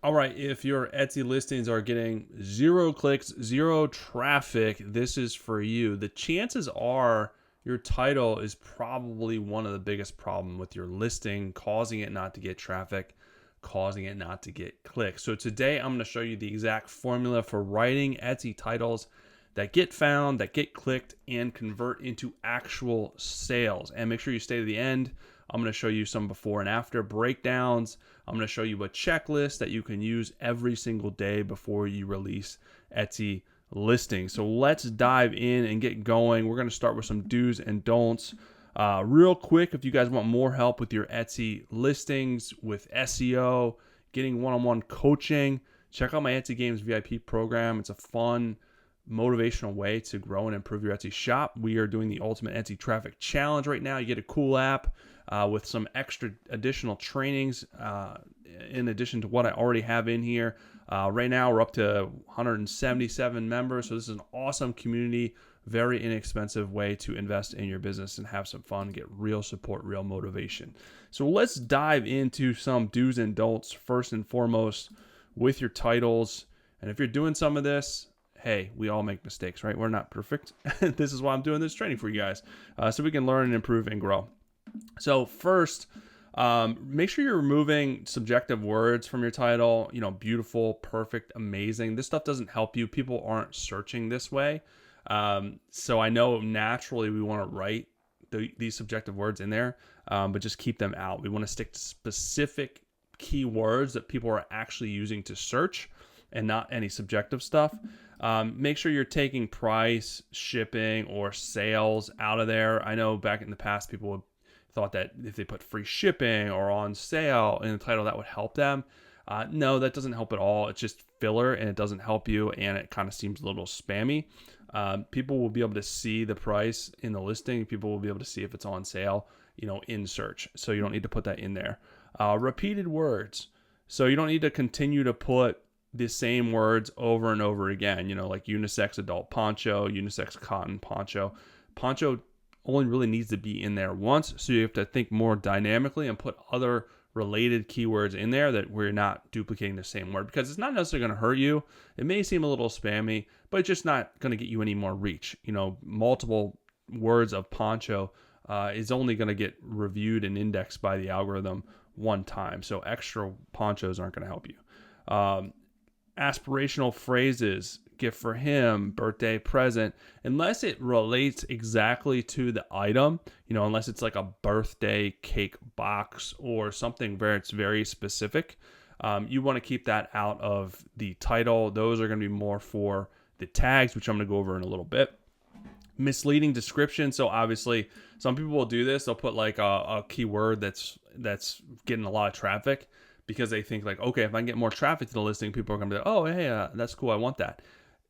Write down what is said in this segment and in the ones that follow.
All right, if your Etsy listings are getting 0 clicks, 0 traffic, this is for you. The chances are your title is probably one of the biggest problem with your listing, causing it not to get traffic, causing it not to get clicks. So today I'm going to show you the exact formula for writing Etsy titles that get found, that get clicked, and convert into actual sales. And make sure you stay to the end. I'm going to show you some before and after breakdowns. I'm going to show you a checklist that you can use every single day before you release Etsy listings. So let's dive in and get going. We're going to start with some do's and don'ts. Real quick, if you guys want more help with your Etsy listings, with SEO, getting one-on-one coaching, check out my Etsy Games VIP program. It's a fun, motivational way to grow and improve your Etsy shop. We are doing the Ultimate Etsy Traffic Challenge right now. You get a cool app with some extra additional trainings in addition to what I already have in here. Right now, we're up to 177 members, so this is an awesome community, very inexpensive way to invest in your business and have some fun, get real support, real motivation. So let's dive into some do's and don'ts first and foremost with your titles. And if you're doing some of this, hey, we all make mistakes, right? We're not perfect. This is why I'm doing this training for you guys, so we can learn and improve and grow. So first, make sure you're removing subjective words from your title. You know, beautiful, perfect, amazing. This stuff doesn't help you. People aren't searching this way. So I know naturally we want to write these subjective words in there, but just keep them out. We want to stick to specific keywords that people are actually using to search and not any subjective stuff. Make sure you're taking price, shipping, or sales out of there. I know back in the past, people thought that if they put free shipping or on sale in the title, that would help them. No, that doesn't help at all. It's just filler and it doesn't help you, and it kind of seems a little spammy. People will be able to see the price in the listing. People will be able to see if it's on sale, in search. So you don't need to put that in there. Repeated words. So you don't need to continue to put the same words over and over again, like unisex adult poncho, unisex cotton poncho. Poncho only really needs to be in there once, so you have to think more dynamically and put other related keywords in there that we're not duplicating the same word, because it's not necessarily going to hurt you. It may seem a little spammy, but it's just not going to get you any more reach. Multiple words of poncho is only going to get reviewed and indexed by the algorithm one time, so extra ponchos aren't going to help you. Aspirational phrases, gift for him, birthday present, unless it relates exactly to the item, unless it's like a birthday cake box or something where it's very specific, you want to keep that out of the title. Those are going to be more for the tags, which I'm going to go over in a little bit. Misleading description. So obviously some people will do this. They'll put like a keyword that's getting a lot of traffic, because they think like, okay, if I can get more traffic to the listing, people are going to be like, oh, hey, that's cool, I want that.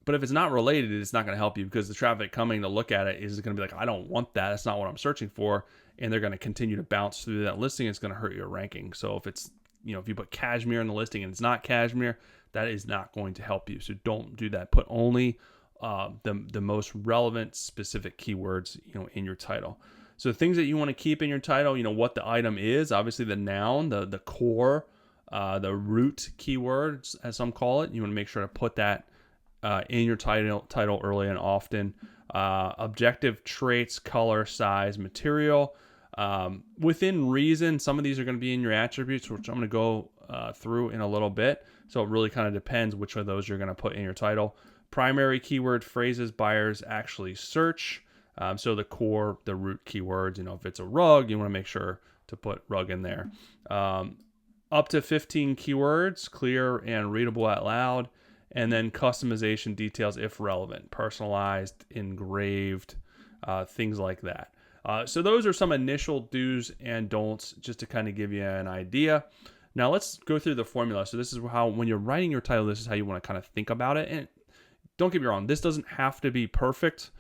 But if it's not related, it's not going to help you, because the traffic coming to look at it is going to be like, I don't want that. That's not what I'm searching for. And they're going to continue to bounce through that listing. It's going to hurt your ranking. So if it's, if you put cashmere in the listing and it's not cashmere, that is not going to help you. So don't do that. Put only the most relevant specific keywords, in your title. So things that you want to keep in your title, what the item is, obviously the noun, the core, the root keywords, as some call it. You want to make sure to put that in your title early and often. Objective traits, color, size, material. Within reason, some of these are going to be in your attributes, which I'm going to go through in a little bit. So it really kind of depends which of those you're going to put in your title. Primary keyword phrases buyers actually search. So the core, the root keywords, if it's a rug, you want to make sure to put rug in there. Up to 15 keywords, clear and readable out loud, and then customization details if relevant, personalized, engraved, things like that. So those are some initial do's and don'ts, just to kind of give you an idea. Now let's go through the formula. So this is how, when you're writing your title, this is how you want to kind of think about it. And don't get me wrong, this doesn't have to be perfect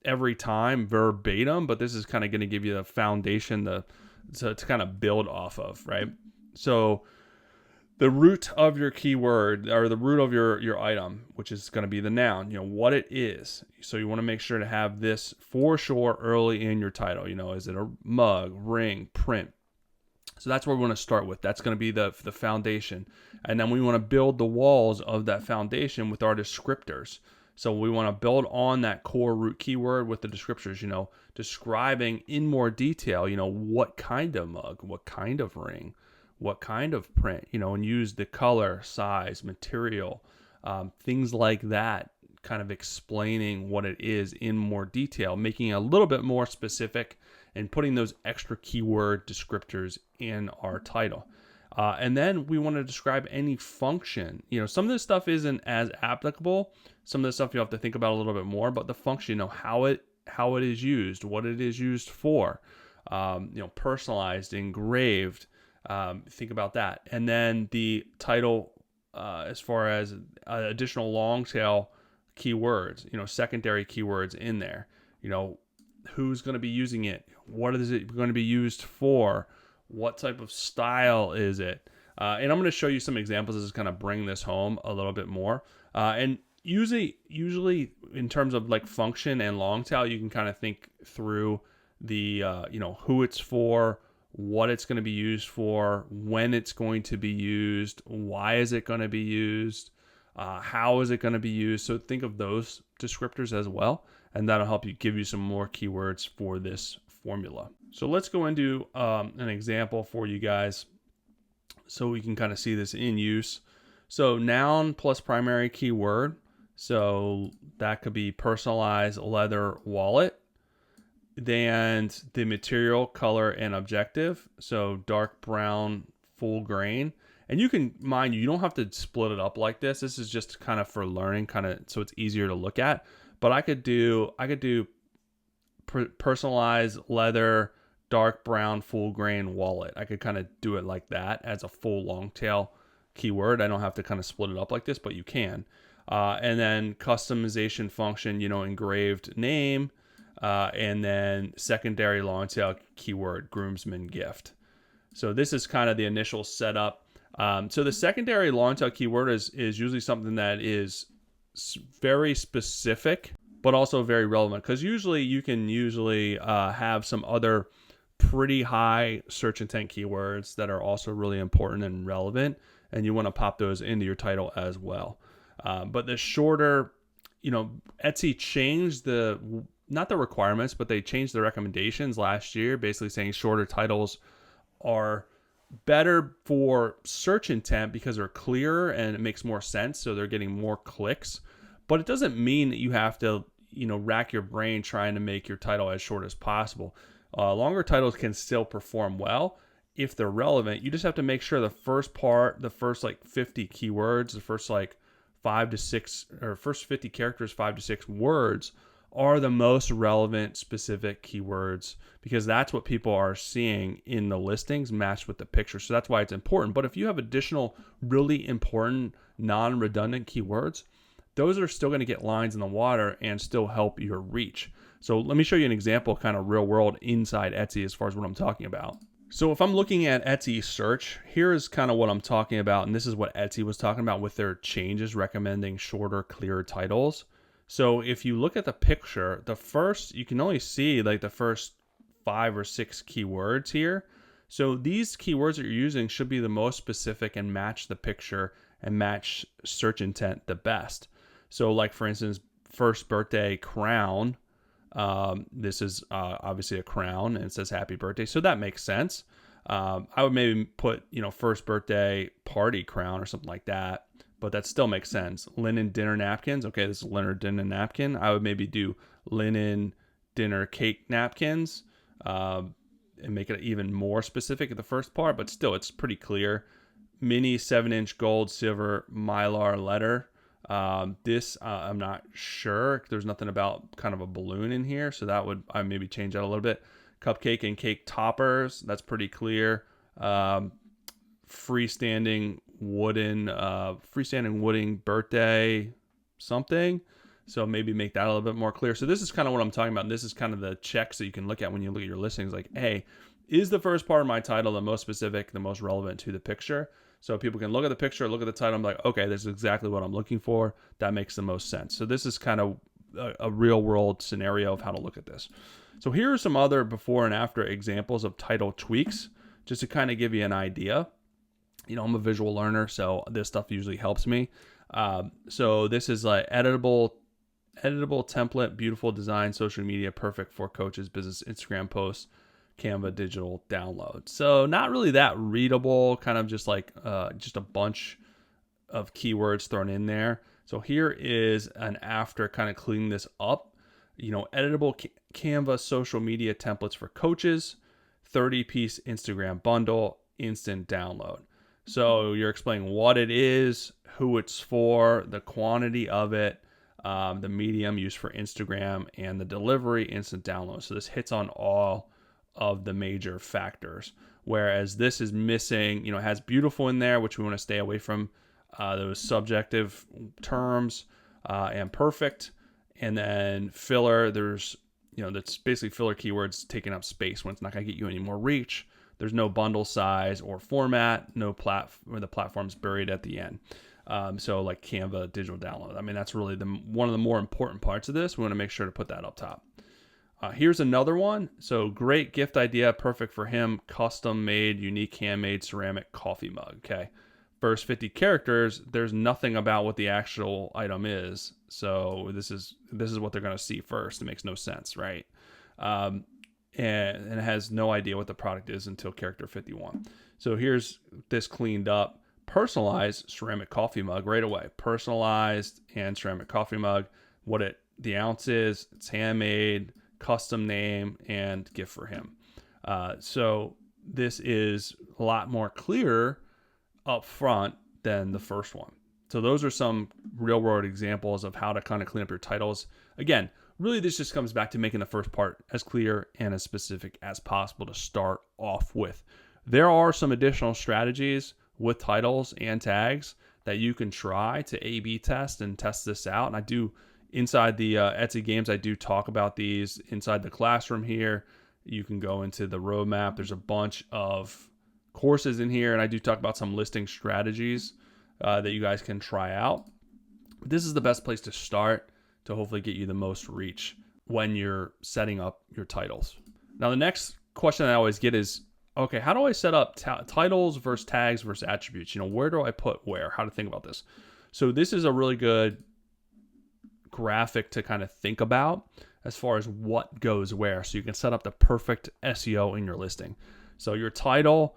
every time verbatim, but this is kind of going to give you the foundation to kind of build off of, right? So the root of your keyword, or the root of your item, which is going to be the noun, what it is. So you want to make sure to have this for sure early in your title. Is it a mug, ring, print? So that's where we want to start with. That's going to be the foundation. And then we want to build the walls of that foundation with our descriptors. So we want to build on that core root keyword with the descriptors, describing in more detail, what kind of mug, what kind of ring, what kind of print, and use the color, size, material, things like that, kind of explaining what it is in more detail, making it a little bit more specific and putting those extra keyword descriptors in our title. And then we want to describe any function. Some of this stuff isn't as applicable. Some of this stuff you have to think about a little bit more, but the function, how it is used, what it is used for, personalized, engraved, think about that. And then the title, as far as additional long tail keywords, secondary keywords in there, who's going to be using it? What is it going to be used for? What type of style is it? And I'm going to show you some examples to kind of bring this home a little bit more. And usually in terms of like function and long tail, you can kind of think through the, who it's for, what it's going to be used for, when it's going to be used, why is it going to be used, how is it going to be used. So think of those descriptors as well, and that'll help you give you some more keywords for this formula. So let's go into an example for you guys so we can kind of see this in use. So noun plus primary keyword. So that could be personalized leather wallet. Then the material, color, and objective. So dark brown, full grain. And you don't have to split it up like this. This is just kind of for learning, so it's easier to look at. But I could do personalized leather, dark brown, full grain wallet. I could kind of do it like that as a full long tail keyword. I don't have to kind of split it up like this, but you can. And then customization function, engraved name, and then secondary long tail keyword, groomsman gift. So this is kind of the initial setup. So the secondary long tail keyword is usually something that is very specific, but also very relevant, because you can have some other pretty high search intent keywords that are also really important and relevant, and you want to pop those into your title as well. But the shorter, Etsy changed not the requirements, but they changed the recommendations last year, basically saying shorter titles are better for search intent because they're clearer and it makes more sense, so they're getting more clicks. But it doesn't mean that you have to rack your brain trying to make your title as short as possible. Longer titles can still perform well if they're relevant. You just have to make sure the first 50 keywords, the first 5 to 6, or first 50 characters, 5 to 6 words are the most relevant specific keywords, because that's what people are seeing in the listings matched with the picture. So that's why it's important. But if you have additional really important non-redundant keywords, those are still going to get lines in the water and still help your reach. So let me show you an example, kind of real world inside Etsy as far as what I'm talking about. So if I'm looking at Etsy search, here is kind of what I'm talking about. And this is what Etsy was talking about with their changes recommending shorter, clearer titles. So if you look at the picture, you can only see the first 5 or 6 keywords here. So these keywords that you're using should be the most specific and match the picture and match search intent the best. So for instance, first birthday crown. This is obviously a crown and it says happy birthday. So that makes sense. I would maybe put, first birthday party crown or something like that, but that still makes sense. Linen dinner napkins. Okay, this is linen dinner napkin. I would maybe do linen dinner cake napkins, and make it even more specific at the first part, but still it's pretty clear. Mini 7-inch gold, silver, mylar letter. This, I'm not sure. There's nothing about kind of a balloon in here. So I maybe change that a little bit. Cupcake and cake toppers. That's pretty clear. Freestanding wooden birthday something. So maybe make that a little bit more clear. So this is kind of what I'm talking about. And this is kind of the checks that you can look at when you look at your listings. Hey, is the first part of my title the most specific, the most relevant to the picture? So people can look at the picture, look at the title, I'm okay, this is exactly what I'm looking for. That makes the most sense. So this is kind of a real world scenario of how to look at this. So here are some other before and after examples of title tweaks. just to kind of give you an idea. I'm a visual learner, so this stuff usually helps me. So this is like editable template, beautiful design, social media, perfect for coaches, business, Instagram posts, Canva digital download. So not really that readable, kind of just like just a bunch of keywords thrown in there. So here is an after kind of cleaning this up. Editable Canva social media templates for coaches, 30-piece Instagram bundle, instant download. So you're explaining what it is, who it's for, the quantity of it, the medium used for Instagram, and the delivery, instant download. So this hits on all of the major factors. Whereas this is missing, it has beautiful in there, which we want to stay away from those subjective terms, and perfect. And then filler, there's, that's basically filler keywords taking up space when it's not going to get you any more reach. There's no bundle size or format, where the platform's buried at the end. So like Canva digital download. I mean, that's really one of the more important parts of this. We want to make sure to put that up top. Here's another one. So great gift idea, perfect for him, custom made, unique handmade ceramic coffee mug. Okay. First 50 characters, there's nothing about what the actual item is. So this is what they're going to see first. It makes no sense, right? And it has no idea what the product is until character 51. So here's this cleaned up, personalized ceramic coffee mug right away. Personalized and ceramic coffee mug, the ounce is, it's handmade, custom name, and gift for him. So this is a lot more clear up front than the first one. So those are some real world examples of how to kind of clean up your titles. Again, really this just comes back to making the first part as clear and as specific as possible to start off with. There are some additional strategies with titles and tags that you can try to A/B test and test this out. And I do, inside the Etsy games, I do talk about these inside the classroom here. You can go into the roadmap. There's a bunch of courses in here, and I do talk about some listing strategies that you guys can try out. This is the best place to start to hopefully get you the most reach when you're setting up your titles. Now, the next question I always get is, okay, how do I set up titles versus tags versus attributes? Where do I put where? How to think about this? So this is a really good graphic to kind of think about as far as what goes where, so you can set up the perfect SEO in your listing. So your title,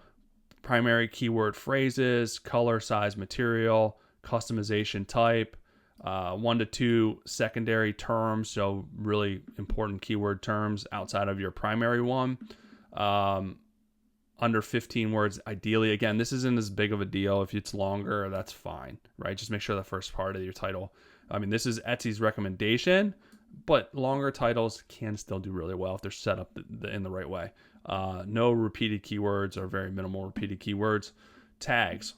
primary keyword phrases, color, size, material, customization type, 1 to 2 secondary terms, so really important keyword terms outside of your primary one. Under 15 words, ideally. Again, this isn't as big of a deal. If it's longer, that's fine, right? Just make sure the first part of your title. I mean, this is Etsy's recommendation, but longer titles can still do really well if they're set up in the right way. No repeated keywords or very minimal repeated keywords. Tags.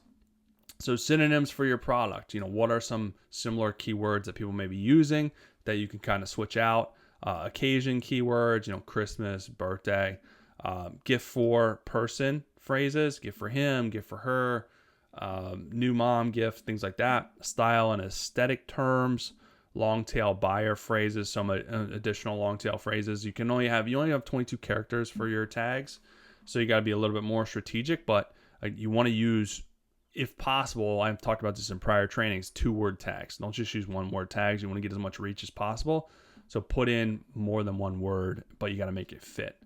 So synonyms for your product. What are some similar keywords that people may be using that you can kind of switch out? Occasion keywords, Christmas, birthday. Gift for person phrases, gift for him, gift for her, new mom gift, things like that. Style and aesthetic terms, long tail buyer phrases, some additional long tail phrases. You only have 22 characters for your tags, so you got to be a little bit more strategic, but you want to use, if possible, I've talked about this in prior trainings, 2-word tags. Don't just use 1-word tags. You want to get as much reach as possible, so put in more than 1 word, but you got to make it fit.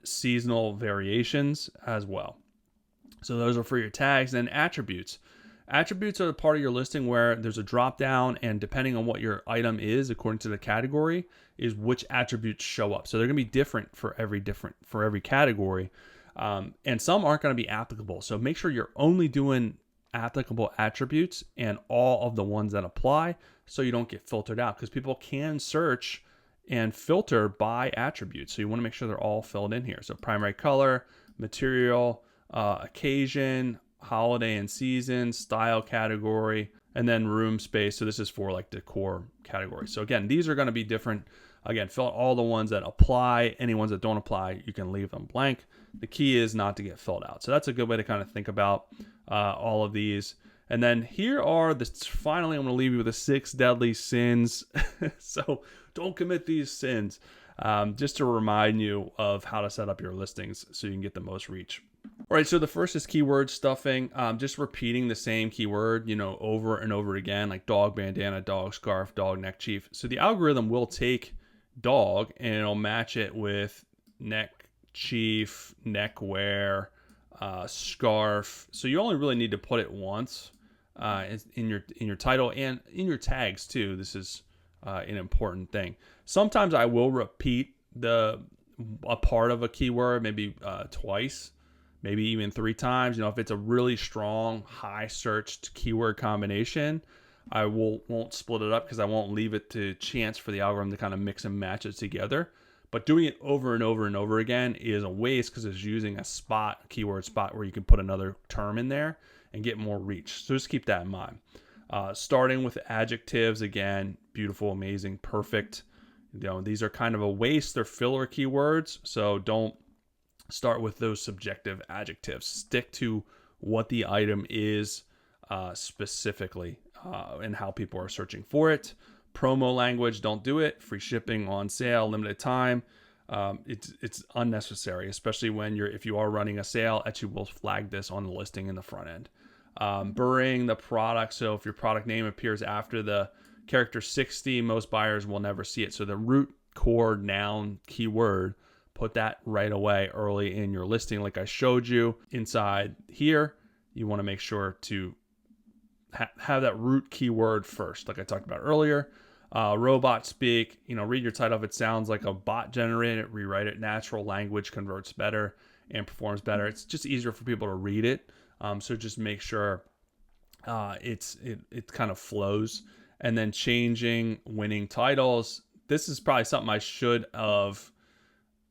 Seasonal variations as well. So those are for your tags. And attributes. Attributes are the part of your listing where there's a drop down, and depending on what your item is, according to the category, is which attributes show up. So they're going to be different for every category. And some aren't going to be applicable. So make sure you're only doing applicable attributes and all of the ones that apply, so you don't get filtered out, because people can search and filter by attributes. So you want to make sure they're all filled in here. So primary color, material, occasion, holiday and season, style category, and then room space. So this is for like decor category. So again, these are going to be different. Again, fill out all the ones that apply. Any ones that don't apply, you can leave them blank. The key is not to get filled out. So that's a good way to kind of think about all of these. And then here are finally, I'm going to leave you with the 6 deadly sins. So don't commit these sins. Just to remind you of how to set up your listings so you can get the most reach. All right, so the first is keyword stuffing. Just repeating the same keyword, over and over again, like dog bandana, dog scarf, dog neck chief. So the algorithm will take dog and it'll match it with neck chief, neck wear, scarf. So you only really need to put it once in your title and in your tags too. This is an important thing. Sometimes I will repeat a part of a keyword maybe twice, maybe even 3 times. If it's a really strong, high searched keyword combination, I won't split it up because I won't leave it to chance for the algorithm to kind of mix and match it together. But doing it over and over and over again is a waste because it's using a keyword spot where you can put another term in there and get more reach. So just keep that in mind. Starting with adjectives, again, beautiful, amazing, perfect. These are kind of a waste. They're filler keywords, so don't start with those subjective adjectives. Stick to what the item is specifically and how people are searching for it. Promo language, don't do it. Free shipping, on sale, limited time. It's unnecessary, especially if you are running a sale. Etsy will flag this on the listing in the front end. Burying the product. So if your product name appears after the character 60, most buyers will never see it. So the root core noun keyword, put that right away early in your listing. Like I showed you inside here, you want to make sure to have that root keyword first, like I talked about earlier. Robot speak, read your title. If it sounds like a bot generated, rewrite it. Natural language converts better and performs better. It's just easier for people to read it. So just make sure it kind of flows. And then changing winning titles. This is probably something I should have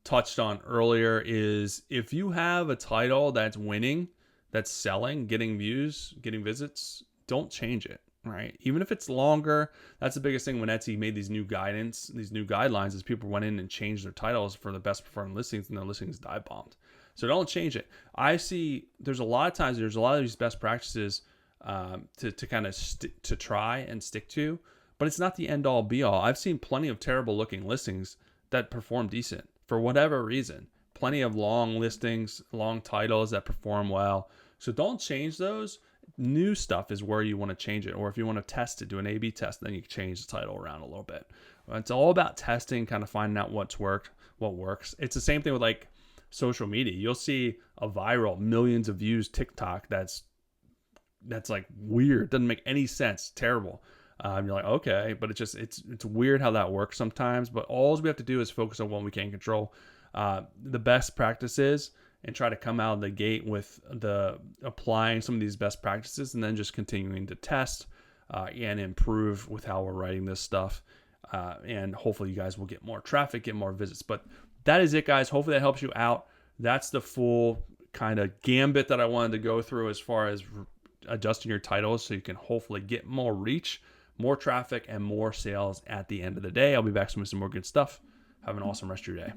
touched on earlier, is if you have a title that's winning, that's selling, getting views, getting visits, don't change it, right? Even if it's longer. That's the biggest thing when Etsy made these new guidelines, is people went in and changed their titles for the best performing listings and their listings dive bombed. So don't change it. I see there's a lot of these best practices to kind of to try and stick to, but it's not the end all be all. I've seen plenty of terrible looking listings that perform decent for whatever reason. Plenty of long listings, long titles that perform well. So don't change those. New stuff is where you want to change it. Or if you want to test it, do an A/B test, then you change the title around a little bit. It's all about testing, kind of finding out what works. It's the same thing with like social media. You'll see a viral, millions of views TikTok that's like weird, doesn't make any sense, terrible. You're like, okay, but it's weird how that works sometimes. But all we have to do is focus on what we can control. The best practices, and try to come out of the gate with applying some of these best practices, and then just continuing to test and improve with how we're writing this stuff. And hopefully you guys will get more traffic, get more visits. But that is it, guys. Hopefully that helps you out. That's the full kind of gambit that I wanted to go through as far as adjusting your titles so you can hopefully get more reach, more traffic, and more sales at the end of the day. I'll be back soon with some more good stuff. Have an awesome rest of your day.